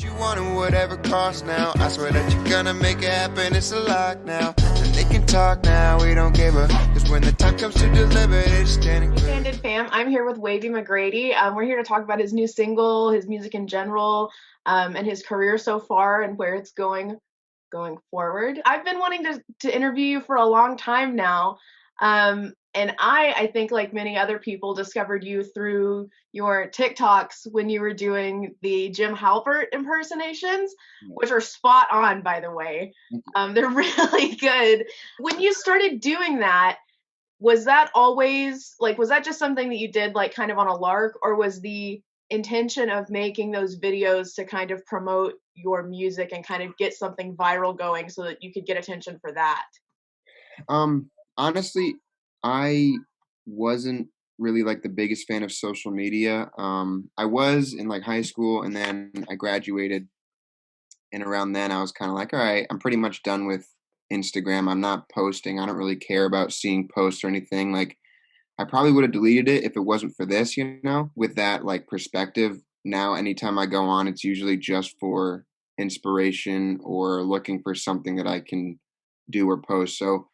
You want it, whatever cost now. I swear that you're gonna make it happen. It's a lock now. And they can talk now. We don't give a. Cause when the time comes to deliver, they're standing. Candid fam, I'm here with Wavy McGrady. We're here to talk about his new single, his music in general, and his career so far and where it's going forward. I've been wanting to interview you for a long time now. And I think like many other people discovered you through your TikToks when you were doing the Jim Halpert impersonations, which are spot on, by the way. They're really good. When you started doing that, was that always like, was that just something that you did like kind of on a lark, or was the intention of making those videos to kind of promote your music and kind of get something viral going so that you could get attention for that? Honestly, I wasn't really like the biggest fan of social media. I was in like high school, and then I graduated, and around then I was kind of like, all right, I'm pretty much done with Instagram. I'm not posting. I don't really care about seeing posts or anything. Like, I probably would have deleted it if it wasn't for this, with that like perspective. Now, anytime I go on, it's usually just for inspiration or looking for something that I can do or post. So,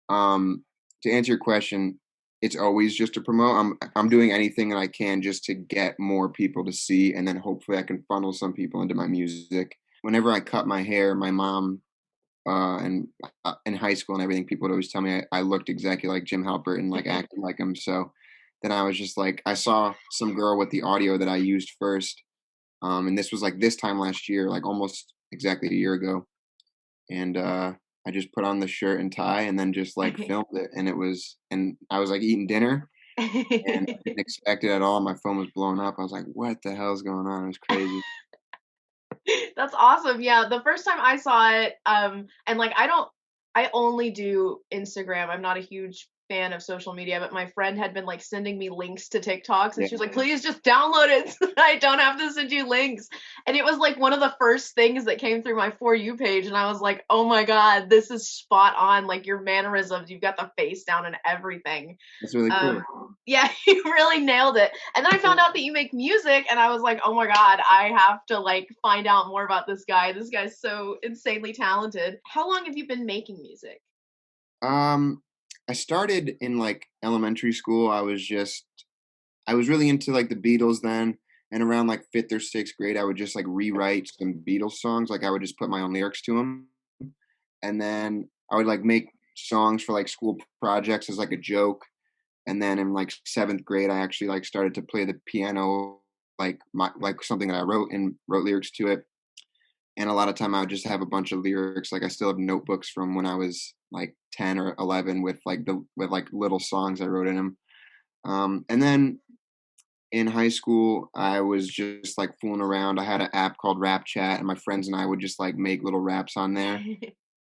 to answer your question, it's always just to promote. I'm doing anything that I can just to get more people to see, and then hopefully I can funnel some people into my music. Whenever I cut my hair, my mom and in high school and everything, people would always tell me I looked exactly like Jim Halpert and like acted like him. So then I was just like, I saw some girl with the audio that I used first, and this was like this time last year, like almost exactly a year ago, and I just put on the shirt and tie and then just like filmed it, and I was like eating dinner and I didn't expect it at all. My phone was blowing up. I was like, what the hell is going on? It was crazy. That's awesome. Yeah, the first time I saw it, and like I only do Instagram. I'm not a huge fan of social media, but my friend had been like sending me links to TikToks, and Yeah. she was like, please just download it so that I don't have to send you links. And it was like one of the first things that came through my For You page, and I was like, oh my God, this is spot on. Like your mannerisms, you've got the face down and everything. That's really cool. Yeah, you really nailed it. And then I found out that you make music, and I was like, oh my God, I have to like find out more about this guy. This guy's so insanely talented. How long have you been making music? I started in like elementary school. I was really into like the Beatles then, and around like 5th or 6th grade, I would just like rewrite some Beatles songs. Like I would just put my own lyrics to them, and then I would like make songs for like school projects as like a joke. And then in like 7th grade, I actually like started to play the piano, like something that I wrote and wrote lyrics to it. And a lot of time I would just have a bunch of lyrics. Like I still have notebooks from when I was like 10 or 11 with like little songs I wrote in them. And then in high school, I was just like fooling around. I had an app called Rap Chat, and my friends and I would just like make little raps on there.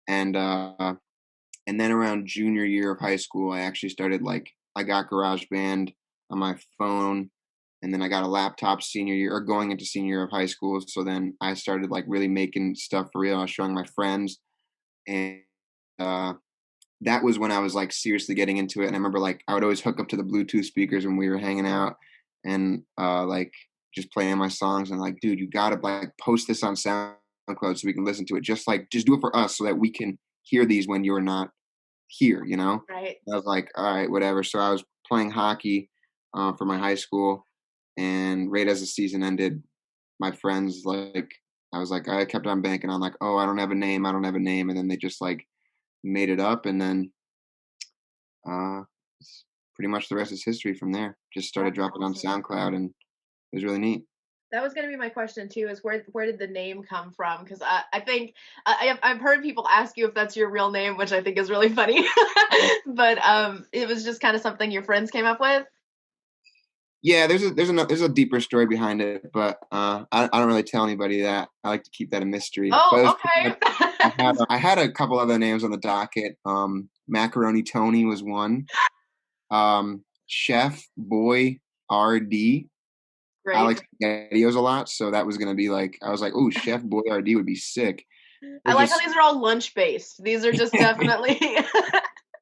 And then around junior year of high school, I actually started like I got GarageBand on my phone, and then I got a laptop senior year or going into senior year of high school. So then I started like really making stuff for real. I was showing my friends, and that was when I was like seriously getting into it. And I remember like I would always hook up to the Bluetooth speakers when we were hanging out, and like just playing my songs, and like, dude, you gotta like post this on SoundCloud so we can listen to it. Just do it for us so that we can hear these when you're not here, Right. I was like, all right, whatever. So I was playing hockey for my high school, and right as the season ended, my friends like, I was like, I kept on banking on like, oh, I don't have a name, and then they just like made it up, and then it's pretty much the rest is history from there. Just started That's dropping on awesome. SoundCloud, and it was really neat. That was going to be my question too, is where did the name come from? Because I think I've heard people ask you if that's your real name, which I think is really funny. But it was just kind of something your friends came up with. Yeah, there's a deeper story behind it, but I don't really tell anybody that. I like to keep that a mystery. But it Oh, was pretty okay. much, I had a couple other names on the docket. Macaroni Tony was one. Chef Boy RD. I Great. like spaghettios a lot, so that was gonna be like I was like, oh, Chef Boy RD would be sick. I There's like how just these are all lunch based. These are just definitely.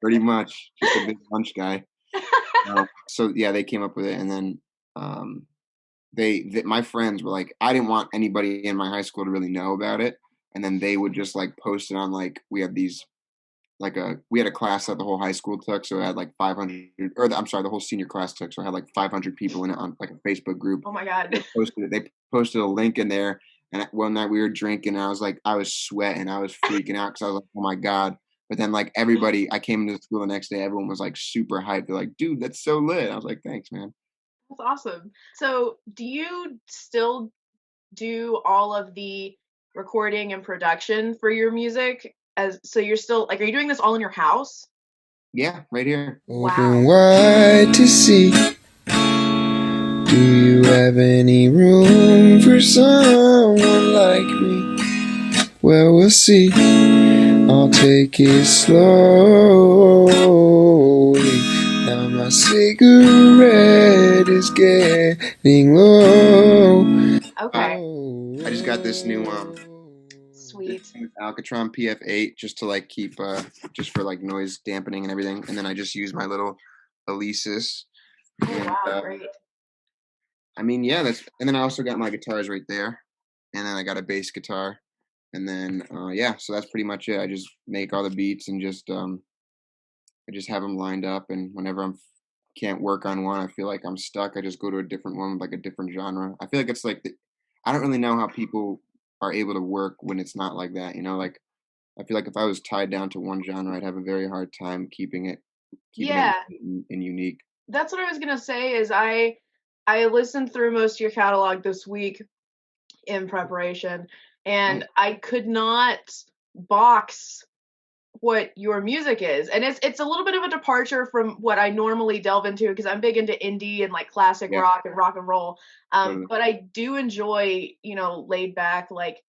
pretty much just a big lunch guy. So yeah, they came up with it, and then um, my friends were like, I didn't want anybody in my high school to really know about it, and then they would just like post it on like we had a class that the whole high school took, so it had like 500, I'm sorry, the whole senior class took, so it had like 500 people in it on like a Facebook group. Oh my God. They posted a link in there, and one night we were drinking, and I was sweating, I was freaking out because I was like, oh my God. But then like everybody, I came into school the next day, everyone was like super hyped. They're like, dude, that's so lit. I was like, thanks, man. That's awesome. So, do you still do all of the recording and production for your music? So you're still like, are you doing this all in your house? Yeah, right here. Open wide to see. Do you have any room for someone like me? Well, we'll see. I'll take it slowly. Now my cigarette is getting low. Okay. I just got this new Sweet. Alcatron PF8 just to like keep just for like noise dampening and everything, and then I just use my little Alesis. Oh, And, wow, great. I mean, yeah, and then I also got my guitars right there, and then I got a bass guitar, and then yeah, so that's pretty much it. I just make all the beats and just I just have them lined up, and whenever can't work on one, I feel like I'm stuck, I just go to a different one with like a different genre. I feel like it's like I don't really know how people are able to work when it's not like that, you know, like I feel like if I was tied down to one genre, I'd have a very hard time keeping it Yeah, and unique. that's what I was gonna say. Is I listened through most of your catalog this week in preparation, and I could not box what your music is, and it's a little bit of a departure from what I normally delve into because I'm big into indie and like classic Yeah, rock and rock and roll. totally. But I do enjoy, laid back like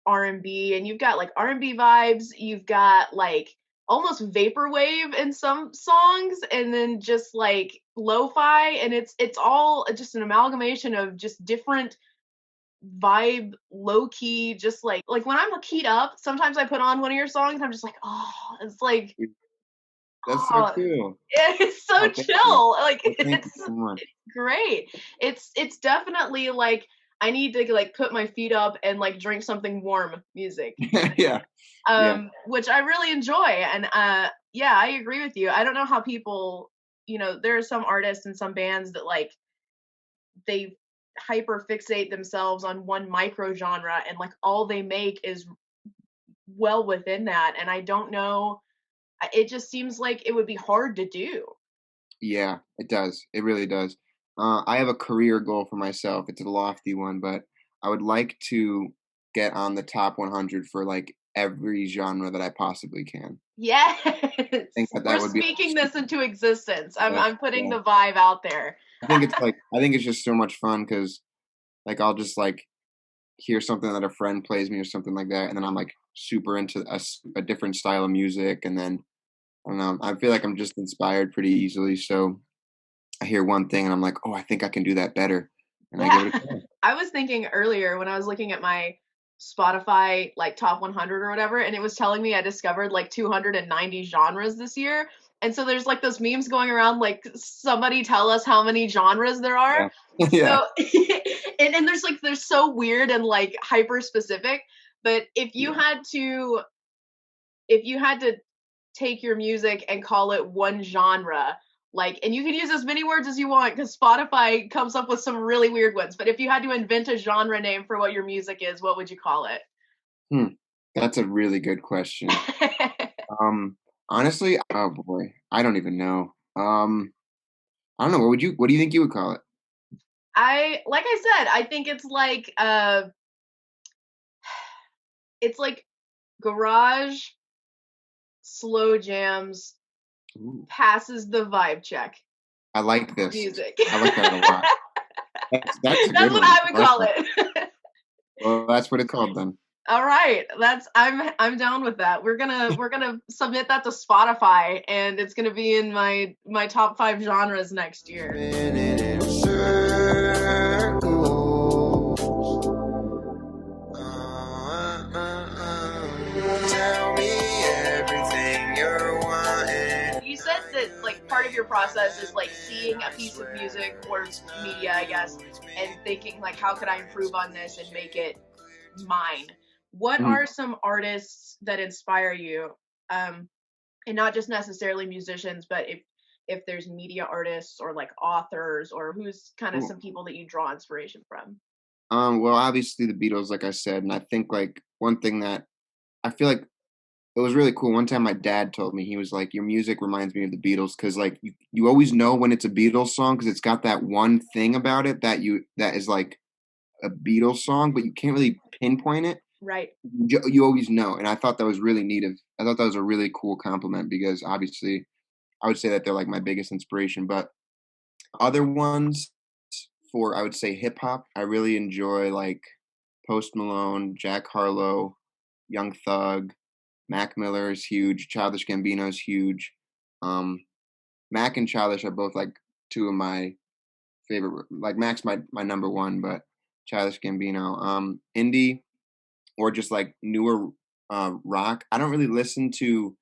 R&B, and you've got like R&B vibes, you've got like almost vaporwave in some songs, and then just like lo-fi, and it's all just an amalgamation of just different vibe, low key, just like when I'm keyed up, sometimes I put on one of your songs, I'm just like, oh, it's like, That's so oh, cool. it's so Oh, thank you. chill. Like Oh, thank you it's so much. great. It's definitely like I need to like put my feet up and like drink something warm music. Yeah, yeah, Which I really enjoy. And yeah, I agree with you. I don't know how people, there are some artists and some bands that like they hyper fixate themselves on one micro genre and like all they make is well within that. And I don't know, it just seems like it would be hard to do. yeah. It does. It really does. I have a career goal for myself. It's a lofty one, but I would like to get on the top 100 for like every genre that I possibly can. Yes. I think that We're that would be speaking this into existence. I'm yeah, I'm putting yeah. the vibe out there. I think it's just so much fun because like I'll just like hear something that a friend plays me or something like that, and then I'm like super into a different style of music, and then I don't know. I feel like I'm just inspired pretty easily. So I hear one thing and I'm like, oh, I think I can do that better, and I give Yeah. it a try. I was thinking earlier when I was looking at my Spotify like top 100 or whatever, and it was telling me I discovered like 290 genres this year. And so there's like those memes going around like somebody tell us how many genres there are. Yeah, yeah, So and there's so weird and like hyper specific. But yeah, if you had to take your music and call it one genre, like, and you can use as many words as you want because Spotify comes up with some really weird ones, but if you had to invent a genre name for what your music is, what would you call it? Hmm. That's a really good question. Honestly, oh boy, I don't even know. I don't know. What do you think you would call it? Like I said, I think it's like garage slow jams Ooh, passes the vibe check I like this. music. I like that a lot. That's a That's good what one. I would I like call that. it. Well, that's what it's called then. All right, I'm down with that. We're gonna submit that to Spotify, and it's gonna be in my top 5 genres next year. Spinning in circles. Tell me everything you're wanting. You said that like part of your process is like seeing a piece of music or media, I guess, and thinking like, how could I improve on this and make it mine? What Mhm. are some artists that inspire you? And not just necessarily musicians, but if there's media artists or like authors, or who's kind of Cool. some people that you draw inspiration from. Well, obviously the Beatles, like I said, and I think like one thing that I feel like it was really cool. One time my dad told me, he was like, "Your music reminds me of the Beatles because like you always know when it's a Beatles song because it's got that one thing about it that is like a Beatles song, but you can't really pinpoint it. Right. You always know." And I thought that was really neat. I thought that was a really cool compliment because obviously I would say that they're like my biggest inspiration. But other ones for I would say hip hop, I really enjoy like Post Malone, Jack Harlow, Young Thug, Mac Miller is huge, Childish Gambino is huge. Um, Mac and Childish are both like two of my favorite. Like Mac's my number one, but Childish Gambino, indie or just like newer rock. I don't really listen to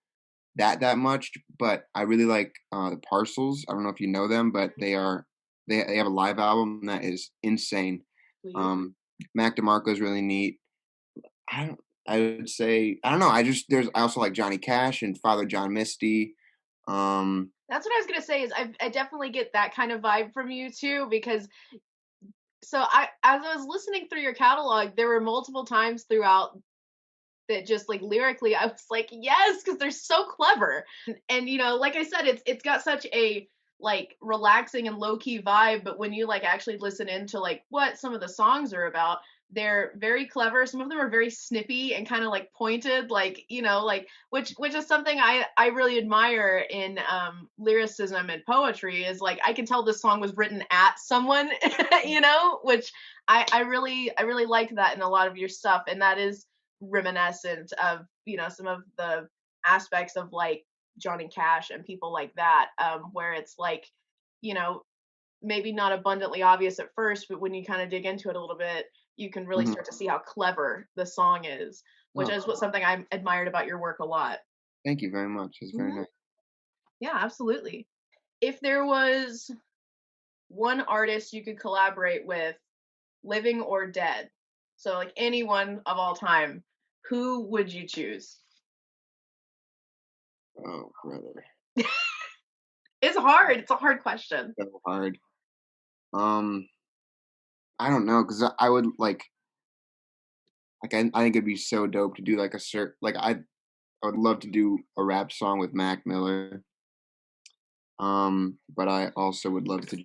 that much, but I really like the Parcels. I don't know if you know them, but they have a live album that is insane. Sweet. Mac DeMarco is really neat. I don't. I would say I don't know. I also like Johnny Cash and Father John Misty. That's what I was gonna say. Is I definitely get that kind of vibe from you too, because so as I was listening through your catalog, there were multiple times throughout that just like lyrically I was like, yes, because they're so clever. And you know, like I said, it's got such a like relaxing and low-key vibe, but when you like actually listen into like what some of the songs are about, they're very clever. Some of them are very snippy and kind of like pointed, like, you know, like which is something I really admire in lyricism and poetry, is like I can tell this song was written at someone, you know, which I really like that in a lot of your stuff. And that is reminiscent of, you know, some of the aspects of like Johnny Cash and people like that, where it's like, you know, maybe not abundantly obvious at first, but when you kind of dig into it a little bit, you can really Mhm. start to see how clever the song is, which Oh, is what something I admired about your work a lot. thank you very much. It's very Mhm. nice. Yeah, absolutely. If there was one artist you could collaborate with, living or dead, so like anyone of all time, who would you choose? Oh, brother, It's hard. It's a hard question. so hard. Um, I don't know because I would I think it'd be so dope to do like a I would love to do a rap song with Mac Miller. But I also would love to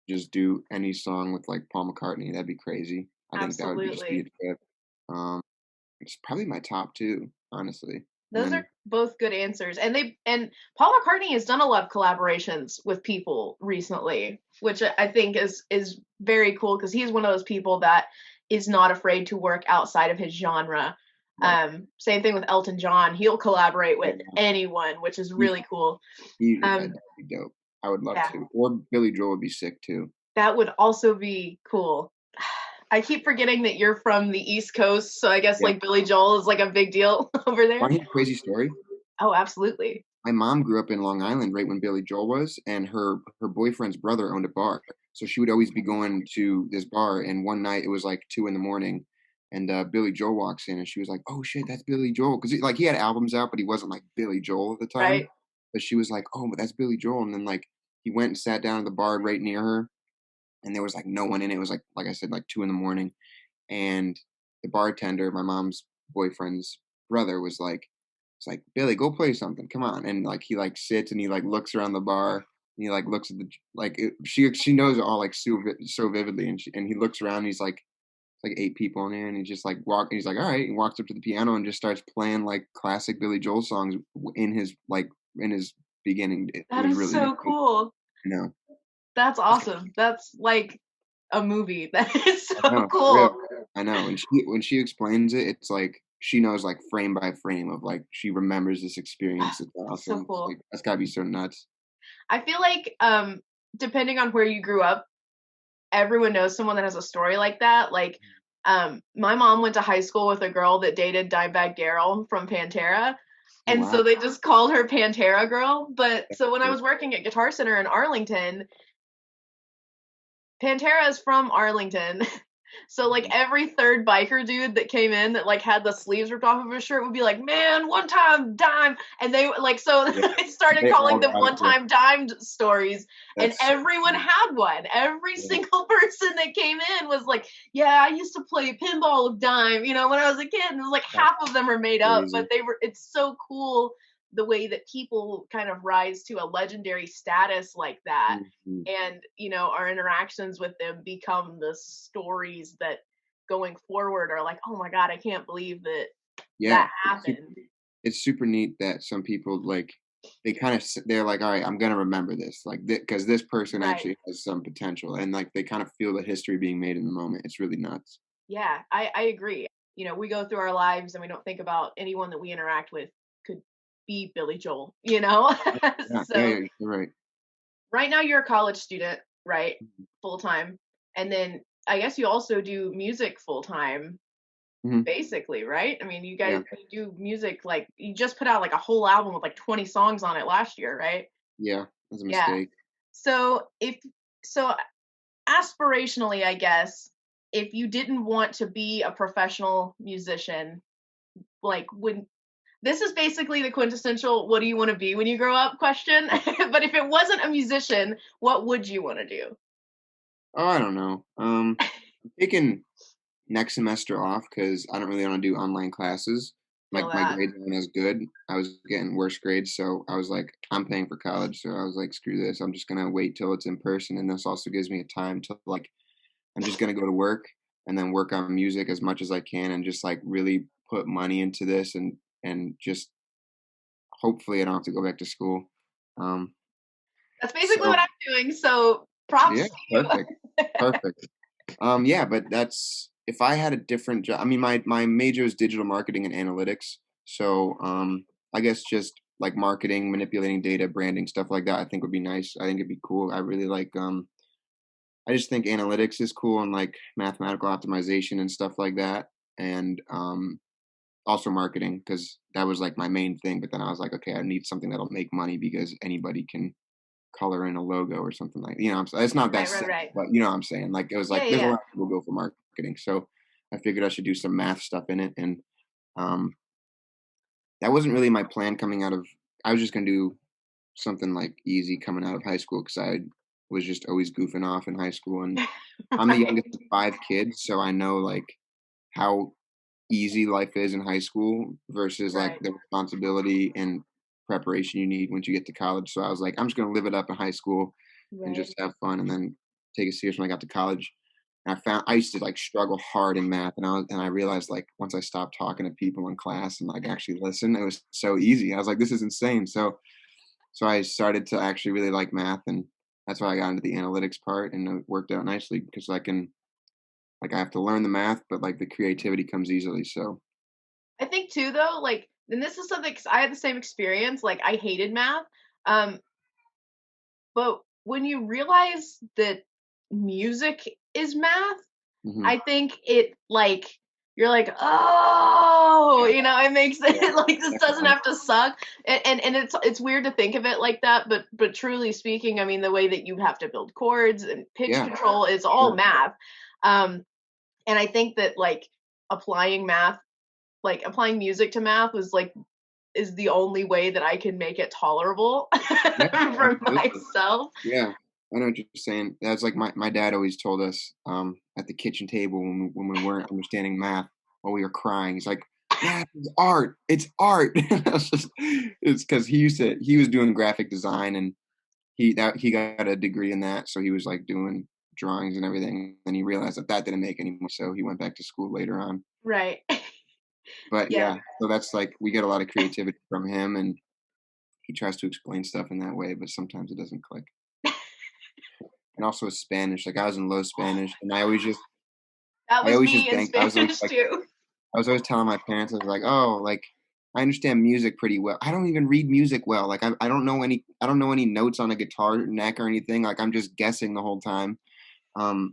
just do any song with like Paul McCartney. That'd be crazy. I think that would be just be a Absolutely. trip. Um, it's probably my top two, honestly. And Those are then both good answers. And Paul McCartney has done a lot of collaborations with people recently, which I think is very cool, because he's one of those people that is not afraid to work outside of his genre. like Same thing with Elton John. He'll collaborate with yeah, anyone, which is he, really cool. that'd Um, be dope. I would love yeah, to. Or Billy Joel would be sick too. that would also be cool. I keep forgetting that you're from the East Coast, so I guess Yeah. like Billy Joel is like a big deal over there. Want to hear a crazy story? Oh, absolutely. My mom grew up in Long Island right when Billy Joel was, and her boyfriend's brother owned a bar. So she would always be going to this bar. And one night it was like 2 in the morning, and Billy Joel walks in, and she was like, "Oh shit, that's Billy Joel," because like he had albums out, but he wasn't like Billy Joel at the time. Right. But she was like, "Oh, but that's Billy Joel," and then like he went and sat down at the bar right near her, and there was like no one in it. It was like I said, like 2 in the morning, and the bartender, my mom's boyfriend's brother, was like, "It's like Billy, go play something. Come on!" And like he like sits and he like looks around the bar. And he like looks at she knows it all like so vividly, and he looks around. And he's like it's like 8 people in there, and he just like he's like, all right, and walks up to the piano and just starts playing like classic Billy Joel songs in his beginning. It That was is really so dope. cool. You know, That's awesome. That's like a movie. That is I so know, for real. cool. I know. And she when she explains it, it's like she knows like frame by frame of like she remembers this experience. It's So awesome. cool. Like that's gotta be so nuts. I feel like depending on where you grew up, everyone knows someone that has a story like that. Like my mom went to high school with a girl that dated Dimebag Daryl from Pantera. Oh, And wow. so they just called her Pantera Girl. But That's so when I cool. was working at Guitar Center in Arlington, Pantera is from Arlington. So like Mhm. every third biker dude that came in that like had the sleeves ripped off of his shirt would be like, "Man, one time dime," and they like so Yeah, they started they calling all them got it. one Yeah, time dime stories, and that's so everyone funny. had one. Every Yeah, single person that came in was like, "Yeah, I used to play pinball with dime," when I was a kid, and it was like that's half of them are made up, but crazy. they were. It's so cool the way that people kind of rise to a legendary status like that, Mhm. and our interactions with them become the stories that going forward are like, oh my god, I can't believe that Yeah, that happened. it's super neat that some people, like, they kinda they're like, "Alright, I'm gonna remember this, like, because this person Right. actually has some potential," and, like, they kind of feel the history being made in the moment. It's really nuts. Yeah, I agree. We go through our lives and we don't think about anyone that we interact with could be Billy Joel. Yeah, yeah, So yeah, you're right. right now you're a college student, right? Mhm. Full time. And then I guess you also do music full time, Mhm. basically, right? I mean, you Yeah, guys you do music like you just put out like a whole album with like 20 songs on it last year, right? yeah, that's a Yeah. mistake. So if so aspirationally, I guess, if you didn't want to be a professional musician, like when this is basically the quintessential what do you want to be when you grow up question. But if it wasn't a musician, what would you want to do? Oh, I don't know. I'm taking next semester off because I don't really wanna do online classes. Feel My that. grades weren't as good. I was getting worse grades, so I was like, "I'm paying for college," so I was like, "Screw this. I'm just gonna wait till it's in person," and this also gives me a time to, like, I'm just gonna go to work and then work on music as much as I can and just, like, really put money into this and just hopefully I don't have to go back to school. Um, That's basically what so I'm doing. So yeah, props to perfect, you. perfect. Yeah, but that's if I had a different job. I mean, my major is digital marketing and analytics. So, I guess just like marketing, manipulating data, branding, stuff like that, I think would be nice. I think it'd be cool. I really like, I just think analytics is cool and like mathematical optimization and stuff like that. And, also marketing because that was like my main thing. But then I was like, okay, I need something that'll make money because anybody can color in a logo or something like what I'm saying? It's not that Right, right, simple, right. but you know what I'm saying? Like, it was Yeah, like, yeah, there's a lot yeah. of people go for marketing, so I figured I should do some math stuff in it, and, um, that wasn't really my plan coming out of I was just gonna do something, like, easy coming out of high school because I was just always goofing off in high school, and I'm the Right. youngest of 5 kids, so I know, like, how easy life is in high school versus, like, Right. the responsibility and preparation you need once you get to college, so I was like, "I'm just gonna live it up in high school and Right. just have fun and then take it serious when I got to college." And I used to, like, struggle hard in math, and I realized, like, once I stopped talking to people in class and, like, actually listen, it was so easy. I was like, "This is insane." So I started to actually really like math, and that's why I got into the analytics part, and it worked out nicely because I can like, I have to learn the math, but, like, the creativity comes easily, so I think too though, like, and this is something 'cause I had the same experience. Like I hated math. Um, but when you realize that music is math, mhm. I think it like you're like, oh, Yeah, it makes yeah, it like this doesn't definitely. have to suck. And it's weird to think of it like that, but truly speaking, I mean the way that you have to build chords and pitch Yeah, control is all sure. math. Um, and I think that applying math, like applying music to math was like is the only way that I can make it tolerable Yeah, for absolutely. myself. Yeah, I know what you're saying. That's like my dad always told us, at the kitchen table when we weren't understanding math while we were crying. He's like, "Math is art. It's art." It's because he was doing graphic design and he got a degree in that, so he was like doing drawings and everything. And he realized that that didn't make any more, so he went back to school later on. Right. But Yeah. yeah, so that's like we get a lot of creativity from him, and he tries to explain stuff in that way, but sometimes it doesn't click. And also with Spanish, like, I was in low Spanish, and That I was always just me in bank I was always Spanish like too. I was always telling my parents, I was like, "Oh, like, I understand music pretty well. I don't even read music well, like, I don't know any notes on a guitar neck or anything, like, I'm just guessing the whole time."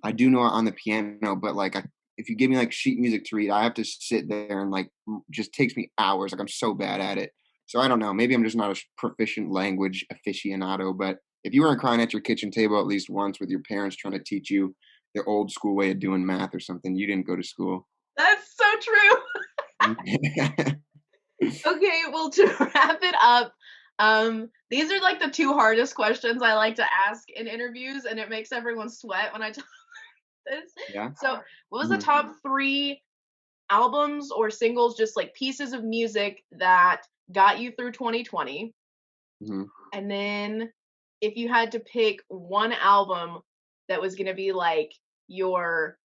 I do know on the piano, but, like, if you give me, like, sheet music to read, I have to sit there and, like, just takes me hours, like, I'm so bad at it. So I don't know. Maybe I'm just not a proficient language aficionado. But if you weren't crying at your kitchen table at least once with your parents trying to teach you the old school way of doing math or something, you didn't go to school. That's so true. Okay, well, to wrap it up, these are like the two hardest questions I like to ask in interviews, and it makes everyone sweat when I talk this. Yeah. So, what was the top 3 albums or singles, just like pieces of music that got you through 2020? hmm And then if you had to pick one album that was going to be like your,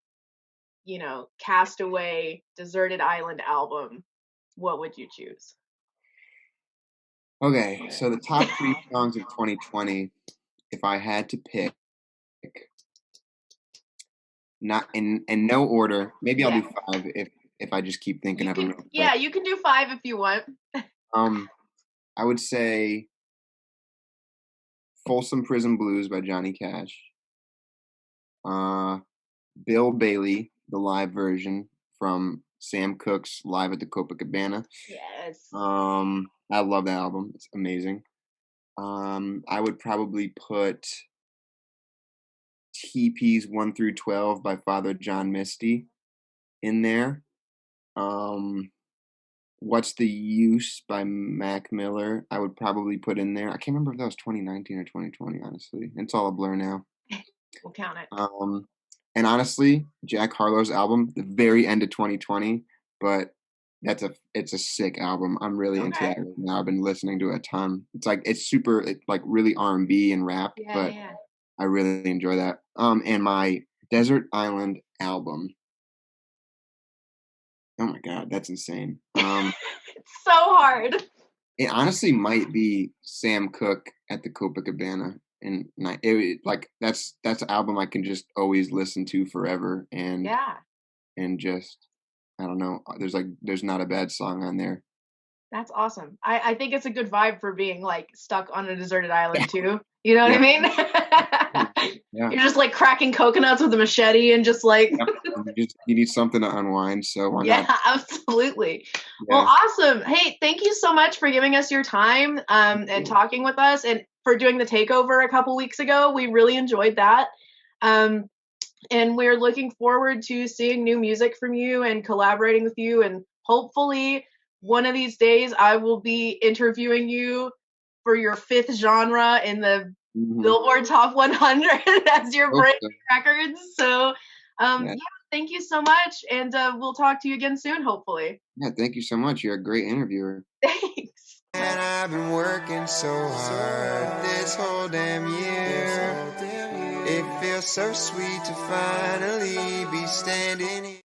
Castaway Deserted Island album, what would you choose? Okay, so the top 3 songs of 2020, if I had to pick, not in no order, maybe I'll Yeah. do 5 if I just keep thinking You of them can, real quick. yeah, you can do 5 if you want. I would say Folsom Prison Blues by Johnny Cash. Bill Bailey, the live version from Sam Cooke's Live at the Copacabana. Yes. I love that album. It's amazing. I would probably put TP's 1 through 12 by Father John Misty in there. What's the Use by Mac Miller? I would probably put in there. I can't remember if that was 2019 or 2020, honestly. It's all a blur now. We'll count it. And honestly, Jack Harlow's album, the very end of 2020, but it's a sick album. I'm really into that right now. I've been listening to it a ton. It's like really R&B and rap, but Yeah. I really enjoy that. And my Desert Island album. Oh my God, that's insane. It's so hard. It honestly might be Sam Cooke at the Copacabana, and that's an album I can just always listen to forever, and just I don't know. There's not a bad song on there. That's awesome. I think it's a good vibe for being like stuck on a deserted island too. You know what I mean? Yeah. You're just like cracking coconuts with a machete and just like You need something to unwind, so why not? Yeah, absolutely. Well, awesome. Hey, thank you so much for giving us your time and talking with us, and for doing the takeover a couple weeks ago. We really enjoyed that. And we're looking forward to seeing new music from you and collaborating with you, and hopefully one of these days I will be interviewing you for your 5th genre in the Billboard Top 100 as your breaking records. So thank you so much, and we'll talk to you again soon, hopefully. Yeah, thank you so much. You're a great interviewer. Thanks. And I've been working so hard this whole damn year. It feels so sweet to finally be standing here.